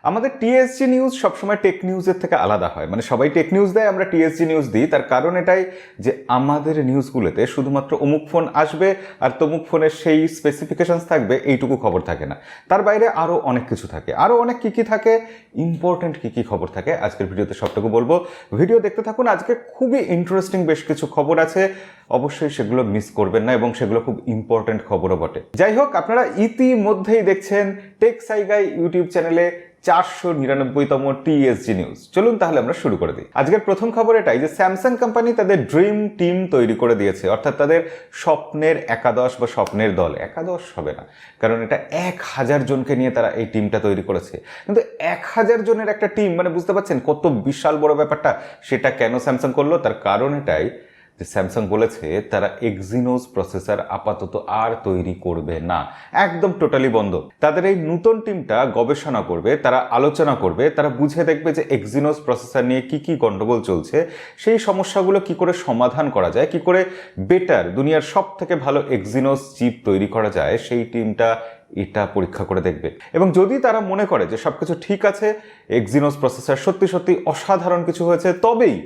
আমাদের TSG news সবসময় take নিউজের থেকে আলাদা হয়, মানে সবাই টেক নিউজ দেয়, আমরা টিএসজি নিউজ দিই। তার কারণ এটাই যে আমাদের নিউজগুলোতে শুধুমাত্র অমুক ফোন আসবে আর তমুক ফোনের সেই স্পেসিফিকেশনস থাকবে, এইটুকু খবর থাকে না। তার বাইরে আরও অনেক কিছু থাকে, আরও অনেক কী কী থাকে, ইম্পর্টেন্ট কী কী খবর থাকে আজকের ভিডিওতে সবটুকু বলবো। ভিডিও দেখতে থাকুন, আজকে খুবই ইন্টারেস্টিং বেশ কিছু খবর আছে, অবশ্যই সেগুলো মিস করবেন না এবং সেগুলো খুব ইম্পর্টেন্ট খবরও বটে। যাই হোক, আপনারা ইতিমধ্যেই দেখছেন টেক সাইগাই ইউটিউব চ্যানেলে 499তম টিএসজি নিউজ। চলুন তাহলে আমরা শুরু করে দিই। আজকের প্রথম খবর এটাই যে স্যামসাং কোম্পানি তাদের ড্রিম টিম তৈরি করে দিয়েছে, অর্থাৎ তাদের স্বপ্নের একাদশ বা স্বপ্নের দল। একাদশ হবে না, কারণ এটা 1000 জনকে নিয়ে তারা এই টিমটা তৈরি করেছে। কিন্তু 1000 জনের একটা টিম, মানে বুঝতে পারছেন কত বিশাল বড় ব্যাপারটা। সেটা কেন স্যামসাং করলো, তার কারণ এটাই যে স্যামসাং বলেছে তারা এক্সিনোস প্রসেসর আপাতত আর তৈরি করবে না, একদম টোটালি বন্ধ। তাদের এই নতুন টিমটা গবেষণা করবে, তারা আলোচনা করবে, তারা বুঝে দেখবে যে এক্সিনোস প্রসেসর নিয়ে কি কি গন্ডগোল চলছে, সেই সমস্যাগুলো কি করে সমাধান করা যায়, কি করে বেটার দুনিয়ার সব থেকে ভালো এক্সিনোস চিপ তৈরি করা যায়, সেই টিমটা এটা পরীক্ষা করে দেখবে। এবং যদি তারা মনে করে যে সবকিছু ঠিক আছে, এক্সিনোস প্রসেসর সত্যি সত্যি অসাধারণ কিছু হয়েছে, তবেই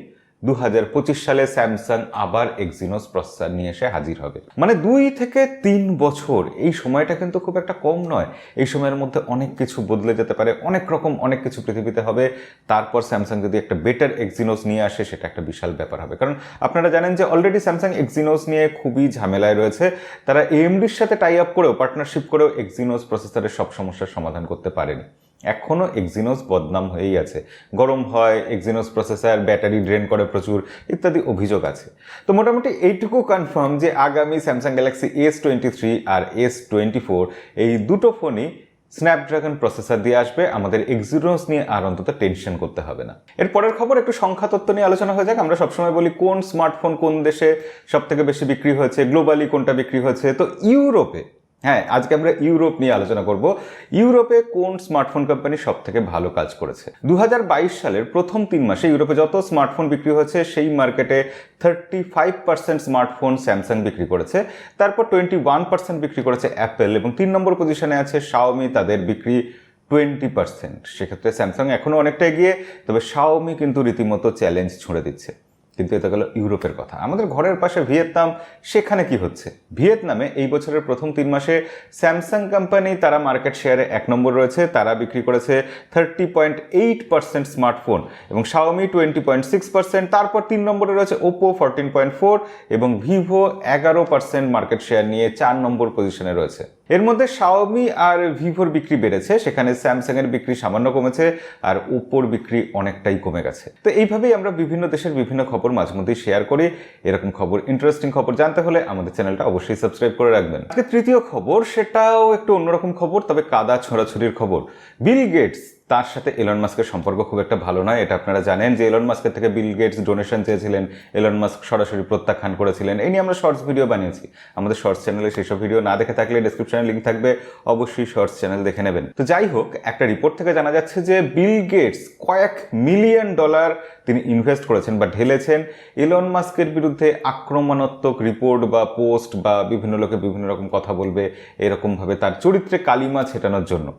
2025 সালে স্যামসাং আবার এক্সিনোস প্রসেসর নিয়ে এসে হাজির হবে। মানে 2 থেকে 3 বছর, এই সময়টা কিন্তু খুব একটা কম নয়। এই সময়ের মধ্যে অনেক কিছু বদলে যেতে পারে, অনেক কিছু পৃথিবীতে হবে। তারপর স্যামসাং যদি একটা বেটার এক্সিনোস নিয়ে আসে, সেটা একটা বিশাল ব্যাপার হবে। কারণ আপনারা জানেন যে অলরেডি স্যামসাং এক্সিনোস নিয়ে খুবই ঝামেলায় রয়েছে। তারা এএমডির সাথে টাই আপ করেও, পার্টনারশিপ করেও এক্সিনোস প্রসেসরের সব সমস্যার সমাধান করতে পারেনি। এখনও এক্সিনোস বদনাম হয়েই আছে, গরম হয়, এক্সিনোস প্রসেসর ব্যাটারি ড্রেন করে প্রচুর, ইত্যাদি অভিযোগ আছে। তো মোটামুটি এইটুকু কনফার্ম যে আগামী স্যামসাং গ্যালাক্সি S23 আর S24 এই দুটো ফোনই স্ন্যাপড্রাগন প্রসেসর দিয়ে আসবে। আমাদের এক্সিনোস নিয়ে আর অন্তত টেনশন করতে হবে না। এর পরের খবর একটু সংখ্যা তত্ত্ব নিয়ে আলোচনা হয়ে যাক। আমরা সবসময় বলি কোন স্মার্টফোন কোন দেশে সব থেকে বেশি বিক্রি হয়েছে, গ্লোবালি কোনটা বিক্রি হয়েছে। তো ইউরোপে, হ্যাঁ, আজকে আমরা ইউরোপ নিয়ে আলোচনা করব। ইউরোপে কোন স্মার্টফোন কোম্পানি সব থেকে ভালো কাজ করেছে। 2022 সালের প্রথম 3 মাসে ইউরোপে যত স্মার্টফোন বিক্রি হয়েছে, সেই মার্কেটে 35% স্মার্টফোন স্যামসাং বিক্রি করেছে। তারপর 21% বিক্রি করেছে অ্যাপেল, এবং 3 নম্বর পজিশনে আছে শাওমি, তাদের বিক্রি 20%। সেক্ষেত্রে স্যামসাং এখনও অনেকটা এগিয়ে, তবে শাওমি কিন্তু রীতিমতো চ্যালেঞ্জ ছুঁড়ে দিচ্ছে। কিন্তু এটা গেল ইউরোপের কথা। আমাদের ঘরের পাশে ভিয়েতনাম, সেখানে কি হচ্ছে? ভিয়েতনামে এই বছরের প্রথম 3 মাসে স্যামসাং কোম্পানি তারা মার্কেট শেয়ারে 1 নম্বর রয়েছে। তারা বিক্রি করেছে 30.8% স্মার্টফোন এবং শাওমি 20.6%। তারপর 3 নম্বরে রয়েছে ওপো 14.4 এবং ভিভো 11% মার্কেট শেয়ার নিয়ে 4 নম্বর পজিশনে রয়েছে। এর মধ্যে শাওমি আর ভিভোর বিক্রি বেড়েছে, সেখানে স্যামসাং এর বিক্রি সামান্য কমেছে আর ওপোর বিক্রি অনেকটাই কমে গেছে। তো এইভাবেই আমরা বিভিন্ন দেশের বিভিন্ন খবর মাঝে মধ্যেই শেয়ার করি। এরকম খবর, ইন্টারেস্টিং খবর জানতে হলে আমাদের চ্যানেলটা অবশ্যই সাবস্ক্রাইব করে রাখবেন। আজকে তৃতীয় খবর, সেটাও একটু অন্যরকম খবর, তবে কাদা ছোড়াছুড়ির খবর। বিল গেটস, তার সাথে এলন মাস্কের সম্পর্ক খুব একটা ভালো নয়, এটা আপনারা জানেন। যে এলন মাস্কের থেকে বিল গেটস ডোনেশন চেয়েছিলেন, এলন মাস্ক সরাসরি প্রত্যাখ্যান করেছিলেন। এই নিয়ে আমরা শর্টস ভিডিও বানিয়েছি। আমাদের শর্টস চ্যানেলে সেই সব ভিডিও না দেখে থাকলে ডেসক্রিপশনে লিঙ্ক থাকবে, অবশ্যই শর্টস চ্যানেল দেখে নেবেন। তো যাই হোক, একটা রিপোর্ট থেকে জানা যাচ্ছে যে বিল গেটস কয়েক মিলিয়ন ডলার তিনি ইনভেস্ট করেছেন বা ঢেলেছেন এলন মাস্কের বিরুদ্ধে আক্রমণাত্মক রিপোর্ট বা পোস্ট, বা বিভিন্ন লোকে বিভিন্ন রকম কথা বলবে, এরকমভাবে তার চরিত্রে কালিমা ছেটানোর জন্য।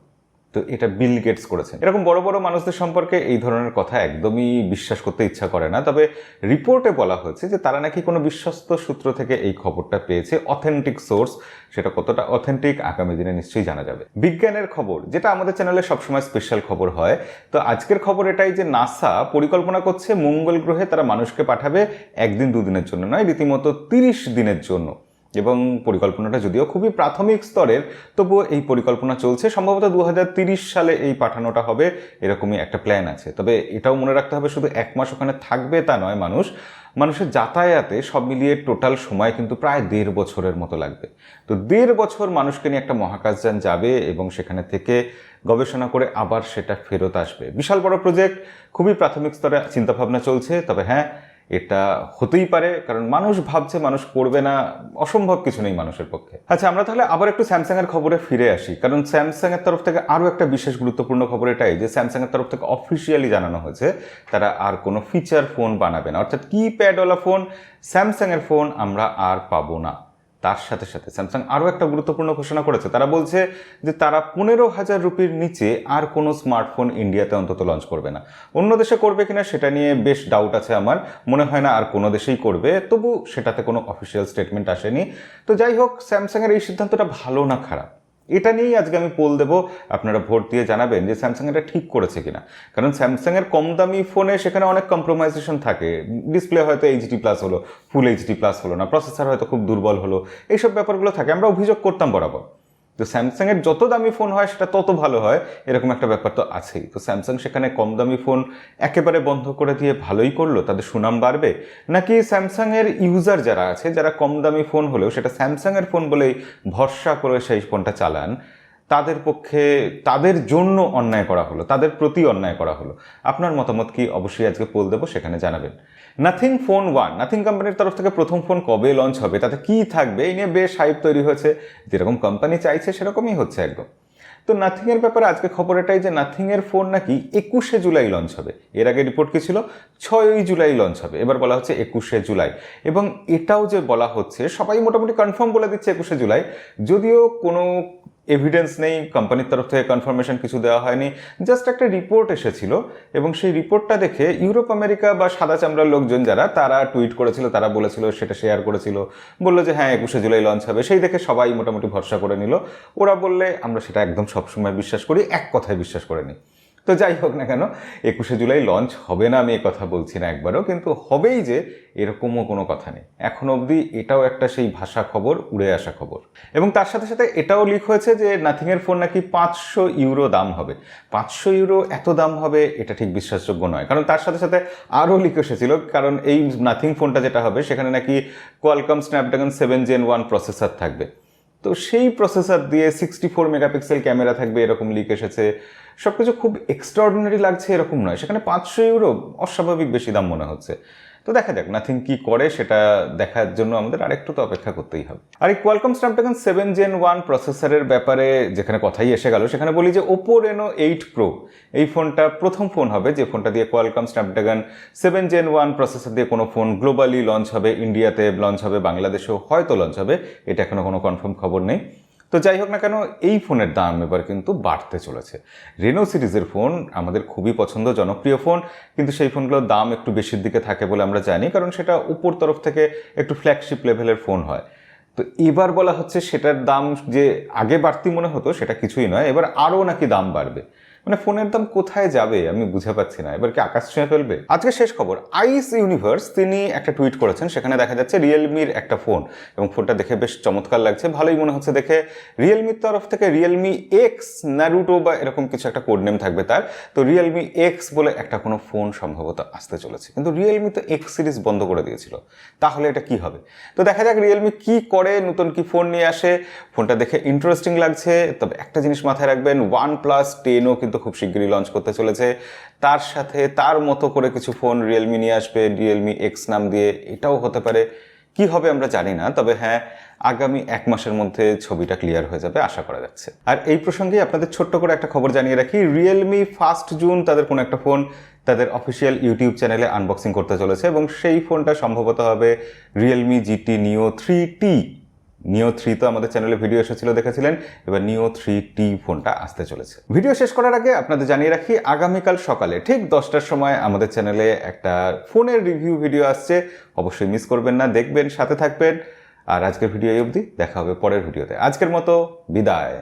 তো এটা বিল গেটস করেছেন। এরকম বড় বড় মানুষদের সম্পর্কে এই ধরনের কথা একদমই বিশ্বাস করতে ইচ্ছা করে না। তবে রিপোর্টে বলা হয়েছে যে তারা নাকি কোনো বিশ্বস্ত সূত্র থেকে এই খবরটা পেয়েছে, অথেন্টিক সোর্স। সেটা কতটা অথেন্টিক আগামী দিনে নিশ্চয়ই জানা যাবে। বিজ্ঞানের খবর, যেটা আমাদের চ্যানেলে সবসময় স্পেশাল খবর হয়। তো আজকের খবর এটাই যে নাসা পরিকল্পনা করছে মঙ্গল গ্রহে তারা মানুষকে পাঠাবে 1 দিন 2 দিনের জন্য নয়, রীতিমতো 30 দিনের জন্য। এবং পরিকল্পনাটা যদিও খুবই প্রাথমিক স্তরের, তবুও এই পরিকল্পনা চলছে। সম্ভবত 2030 সালে এই পাঠানোটা হবে, এরকমই একটা প্ল্যান আছে। তবে এটাও মনে রাখতে হবে, শুধু 1 মাস ওখানে থাকবে তা নয়। মানুষের যাতায়াতে সব মিলিয়ে টোটাল সময় কিন্তু প্রায় 1.5 বছরের মতো লাগবে। তো 1.5 বছর মানুষকে নিয়ে একটা মহাকাশযান যাবে এবং সেখানে থেকে গবেষণা করে আবার সেটা ফেরত আসবে। বিশাল বড় প্রজেক্ট, খুবই প্রাথমিক স্তরে চিন্তাভাবনা চলছে। তবে হ্যাঁ, এটা হতেই পারে, কারণ মানুষ ভাবছে, মানুষ করবে না, অসম্ভব কিছু নেই মানুষের পক্ষে। আচ্ছা, আমরা তাহলে আবার একটু স্যামসাং এর খবরে ফিরে আসি, কারণ স্যামসাং এর তরফ থেকে আরও একটা বিশেষ গুরুত্বপূর্ণ খবর এটাই যে স্যামসাং এর তরফ থেকে অফিসিয়ালি জানানো হয়েছে তারা আর কোনো ফিচার ফোন বানাবে না, অর্থাৎ কিপ্যাডওয়ালা ফোন, স্যামসাং এর ফোন আমরা আর পাবো না। তার সাথে সাথে স্যামসাং আরও একটা গুরুত্বপূর্ণ ঘোষণা করেছে। তারা বলছে যে তারা 15,000 রুপির নিচে আর কোনো স্মার্টফোন ইন্ডিয়াতে অন্তত লঞ্চ করবে না। অন্য দেশে করবে কিনা সেটা নিয়ে বেশ ডাউট আছে আমার, মনে হয় না আর কোনো দেশেই করবে, তবু সেটাতে কোনো অফিসিয়াল স্টেটমেন্ট আসেনি। তো যাই হোক, স্যামসাংয়ের এই সিদ্ধান্তটা ভালো না খারাপ, এটা নিয়েই আজকে আমি পোল দেবো। আপনারা ভোট দিয়ে জানাবেন যে স্যামসাং এটা ঠিক করেছে কিনা। কারণ স্যামসাংয়ের কম দামি ফোনে সেখানে অনেক কম্প্রোমাইজেশন থাকে। ডিসপ্লে হয়তো এইচডি প্লাস হলো, ফুল এইচডি প্লাস হলো না, প্রসেসর হয়তো খুব দুর্বল হলো, এইসব ব্যাপারগুলো থাকে। আমরা অভিযোগ করতাম বরাবর। তো স্যামসাংয়ের যত দামি ফোন হয় সেটা তত ভালো হয়, এরকম একটা ব্যাপার তো আছেই। তো স্যামসাং সেখানে কম দামি ফোন একেবারে বন্ধ করে দিয়ে ভালোই করলো, তাদের সুনাম বাড়বে, নাকি স্যামসাংয়ের ইউজার যারা আছে, যারা কম দামি ফোন হলেও সেটা স্যামসাংয়ের ফোন বলেই ভরসা করে সেই ফোনটা চালান, তাদের পক্ষে, তাদের জন্য অন্যায় করা হলো, তাদের প্রতি অন্যায় করা হলো? আপনার মতামত কি? অবশ্যই আজকে পোল দেবো, সেখানে জানাবেন। নাথিং ফোন 1, নাথিং কোম্পানির তরফ থেকে প্রথম ফোন কবে লঞ্চ হবে, তাতে কি থাকবে, এই নিয়ে বেশ হাইপ তৈরি হয়েছে। যেরকম কোম্পানি চাইছে সেরকমই হচ্ছে একদম। তো নাথিংয়ের ব্যাপারে আজকে খবর এটাই যে নাথিংয়ের ফোন নাকি 21শে জুলাই লঞ্চ হবে। এর আগে রিপোর্ট কি ছিল? 6ই জুলাই লঞ্চ হবে, এবার বলা হচ্ছে 21শে জুলাই। এবং এটাও যে বলা হচ্ছে, সবাই মোটামুটি কনফার্ম বলে দিচ্ছে 21শে জুলাই, যদিও কোনো এভিডেন্স নেই, কোম্পানির তরফ থেকে কনফার্মেশন কিছু দেওয়া হয়নি, জাস্ট একটা রিপোর্ট এসেছিল। এবং সেই রিপোর্টটা দেখে ইউরোপ আমেরিকা বা সাদা চামড়ার লোকজন যারা, তারা টুইট করেছিল, তারা বলেছিল, সেটা শেয়ার করেছিল, বললো যে হ্যাঁ 21শে জুলাই লঞ্চ হবে। সেই দেখে সবাই মোটামুটি ভরসা করে নিল। ওরা বললে আমরা সেটা একদম সবসময় বিশ্বাস করি, এক কথায় বিশ্বাস করে নিই। তো যাই হোক না কেন, 21শে জুলাই লঞ্চ হবে না আমি এ কথা বলছি না একবারও, কিন্তু হবেই যে এরকমও কোনো কথা নেই। এখনো অবধি এটাও একটা সেই ভাষা খবর, উড়ে আসা খবর। এবং তার সাথে সাথে এটাও লিক হয়েছে যে নাথিংয়ের ফোন নাকি 500 ইউরো দাম হবে। 500 ইউরো এত দাম হবে, এটা ঠিক বিশ্বাসযোগ্য নয়। কারণ তার সাথে সাথে আরও লিক এসেছিল, কারণ এই নাথিং ফোনটা যেটা হবে সেখানে নাকি কোয়ালকম স্ন্যাপড্রাগন 7 Gen 1 প্রসেসর থাকবে। তো সেই প্রসেসর দিয়ে 64 মেগাপিক্সেল ক্যামেরা থাকবে, এরকম লিক এসেছে। সব কিছু খুব এক্সট্রাঅর্ডিনারি লাগছে এরকম নয়, সেখানে 500 ইউরো অস্বাভাবিক বেশি দাম মনে হচ্ছে। তো দেখা যাক নাথিং কি করে, সেটা দেখার জন্য আমাদের আরেকটু তো অপেক্ষা করতেই হবে। আর এই কোয়ালকম স্ন্যাপড্রাগন 7 Gen 1 প্রসেসরের ব্যাপারে যেখানে কথাই এসে গেল, সেখানে বলি যে ওপো রেনো 8 প্রো এই ফোনটা প্রথম ফোন হবে যে ফোনটা দিয়ে কোয়ালকম স্ন্যাপড্রাগন 7 Gen 1 প্রসেসর দিয়ে কোনো ফোন গ্লোবালি লঞ্চ হবে, ইন্ডিয়াতে লঞ্চ হবে, বাংলাদেশেও হয়তো লঞ্চ হবে, এটা এখনো কোনো কনফার্ম খবর নেই। তো যাই হোক না কেন, এই ফোনের দাম এবার কিন্তু বাড়তে চলেছে। রেনো সিরিজের ফোন আমাদের খুবই পছন্দ, জনপ্রিয় ফোন, কিন্তু সেই ফোনগুলোর দাম একটু বেশির দিকে থাকে বলে আমরা জানি, কারণ সেটা উপর তরফ থেকে একটু ফ্ল্যাগশিপ লেভেলের ফোন হয়। তো এবার বলা হচ্ছে সেটার দাম যে আগে বাড়তি মনে হতো সেটা কিছুই নয়, এবার আরও নাকি দাম বাড়বে। মানে ফোনের দাম কোথায় যাবে আমি বুঝে পাচ্ছি না, এবার কি আকাশ ছুঁয়ে ফেলবে? আজকে শেষ খবর, আইস ইউনিভার্স তিনি একটা টুইট করেছেন, সেখানে দেখা যাচ্ছে রিয়েলমির একটা ফোন, এবং ফোনটা দেখে বেশ চমৎকার লাগছে, ভালোই মনে হচ্ছে দেখে। রিয়েলমির তরফ থেকে রিয়েলমি এক্স নারুটো বা এরকম কিছু একটা কোড নেম থাকবে তার। তো রিয়েলমি এক্স বলে একটা কোনো ফোন সম্ভবত আসতে চলেছে, কিন্তু রিয়েলমি তো এক্স সিরিজ বন্ধ করে দিয়েছিল, তাহলে এটা কি হবে? তো দেখা যাক রিয়েলমি কি করে, নতুন কি ফোন নিয়ে আসে। ফোনটা দেখে ইন্টারেস্টিং লাগছে, তবে একটা জিনিস মাথায় রাখবেন, OnePlus 10ও কিন্তু খুব শিগগিরই লঞ্চ করতে চলেছে। তার সাথে তার মতো করে কিছু ফোন রিয়েলমি নিয়ে আসবে, রিয়েলমি এক্স নাম দিয়ে, এটাও হতে পারে। কি হবে আমরা জানি না, তবে হ্যাঁ আগামী 1 মাসের মধ্যে ছবিটা ক্লিয়ার হয়ে যাবে আশা করা যাচ্ছে। আর এই প্রসঙ্গে আপনাদের ছোট্ট করে একটা খবর জানিয়ে রাখি, রিয়েলমি 1 জুন তাদের কোনো একটা ফোন তাদের অফিসিয়াল ইউটিউব চ্যানেলে আনবক্সিং করতে চলেছে, এবং সেই ফোনটা সম্ভবত হবে Realme GT Neo 3T। Neo 3 তো আমাদের চ্যানেলে ভিডিও এসেছিল, দেখেছিলেন, এবার Neo 3T ফোনটা আসতে চলেছে। ভিডিও শেষ করার আগে আপনাদের জানিয়ে রাখি, আগামীকাল সকালে ঠিক 10টার সময় আমাদের চ্যানেলে একটা ফোনের রিভিউ ভিডিও আসছে, অবশ্যই মিস করবেন না, দেখবেন, সাথে থাকবেন। আর আজকের ভিডিও অবধি, দেখা হবে পরের ভিডিওতে। আজকের মতো বিদায়।